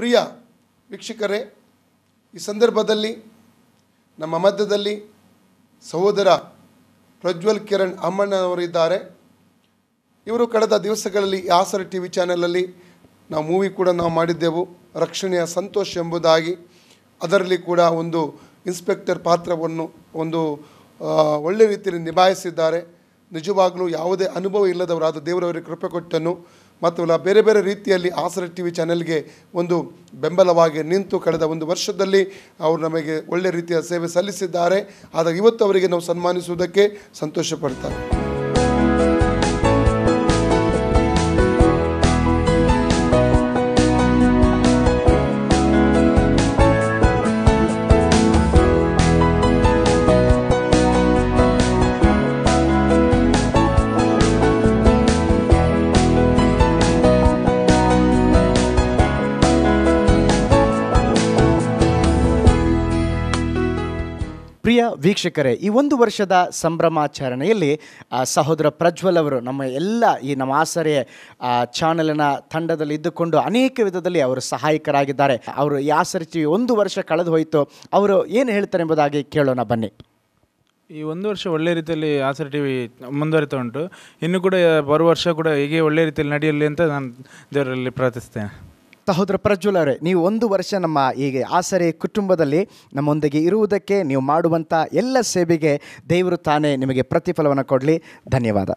ಪ್ರಿಯ ವೀಕ್ಷಕರೇ, ಈ ಸಂದರ್ಭದಲ್ಲಿ ನಮ್ಮ ಮಧ್ಯದಲ್ಲಿ ಸಹೋದರ ಪ್ರಜ್ವಲ್ ಕಿರಣ್ ಅಮ್ಮಣ್ಣವರಿದ್ದಾರೆ. ಇವರು ಕಳೆದ ದಿವಸಗಳಲ್ಲಿ ಆಸರ ಟಿ ವಿ ಚಾನಲಲ್ಲಿ ನಾವು ಮೂವಿ ಕೂಡ ನಾವು ಮಾಡಿದ್ದೆವು, ರಕ್ಷಣೆಯ ಸಂತೋಷ ಎಂಬುದಾಗಿ. ಅದರಲ್ಲಿ ಕೂಡ ಒಂದು ಇನ್ಸ್ಪೆಕ್ಟರ್ ಪಾತ್ರವನ್ನು ಒಂದು ಒಳ್ಳೆಯ ರೀತಿಯಲ್ಲಿ ನಿಭಾಯಿಸಿದ್ದಾರೆ. ನಿಜವಾಗಲೂ ಯಾವುದೇ ಅನುಭವ ಇಲ್ಲದವರಾದ ದೇವರವರಿಗೆ ಕೃಪೆ ಕೊಟ್ಟನು ಮತ್ತು ಬೇರೆ ಬೇರೆ ರೀತಿಯಲ್ಲಿ ಆಸರ ಟಿ ವಿ ಚಾನೆಲ್ಗೆ ಒಂದು ಬೆಂಬಲವಾಗಿ ನಿಂತು ಕಳೆದ ಒಂದು ವರ್ಷದಲ್ಲಿ ಅವರು ನಮಗೆ ಒಳ್ಳೆಯ ರೀತಿಯ ಸೇವೆ ಸಲ್ಲಿಸಿದ್ದಾರೆ. ಆದರೆ ಇವತ್ತು ಅವರಿಗೆ ನಾವು ಸನ್ಮಾನಿಸುವುದಕ್ಕೆ ಸಂತೋಷ ಪಡ್ತಾರೆ. ಪ್ರಿಯ ವೀಕ್ಷಕರೇ, ಈ ಒಂದು ವರ್ಷದ ಸಂಭ್ರಮಾಚರಣೆಯಲ್ಲಿ ಸಹೋದರ ಪ್ರಜ್ವಲ್ ಅವರು ನಮ್ಮ ಆಸರೆ ಚಾನಲಿನ ತಂಡದಲ್ಲಿ ಇದ್ದುಕೊಂಡು ಅನೇಕ ವಿಧದಲ್ಲಿ ಅವರು ಸಹಾಯಕರಾಗಿದ್ದಾರೆ. ಅವರು ಈ ಆಸರೆ ಟಿವಿ ಒಂದು ವರ್ಷ ಕಳೆದು ಹೋಯಿತು. ಅವರು ಏನು ಹೇಳ್ತಾರೆ ಎಂಬುದಾಗಿ ಕೇಳೋಣ ಬನ್ನಿ. ಈ ಒಂದು ವರ್ಷ ಒಳ್ಳೆ ರೀತಿಯಲ್ಲಿ ಆಸರೆ ಟಿ ವಿ ಮುಂದುವರಿತಾ ಉಂಟು. ಇನ್ನು ಕೂಡ ಬರುವ ವರ್ಷ ಕೂಡ ಹೀಗೆ ಒಳ್ಳೆ ರೀತಿಯಲ್ಲಿ ನಡೆಯಲಿ ಅಂತ ನಾನು ದೇವರಲ್ಲಿ ಪ್ರಾರ್ಥಿಸ್ತೇನೆ. ಸಹೋದರ ಪ್ರಜ್ವಲ್ ಅವರೇ, ನೀವು ಒಂದು ವರ್ಷ ನಮ್ಮ ಹೀಗೆ ಆಸರೆ ಕುಟುಂಬದಲ್ಲಿ ನಮ್ಮೊಂದಿಗೆ ಇರುವುದಕ್ಕೆ ನೀವು ಮಾಡುವಂಥ ಎಲ್ಲ ಸೇವೆಗೆ ದೇವರು ತಾನೇ ನಿಮಗೆ ಪ್ರತಿಫಲವನ್ನು ಕೊಡಲಿ. ಧನ್ಯವಾದ.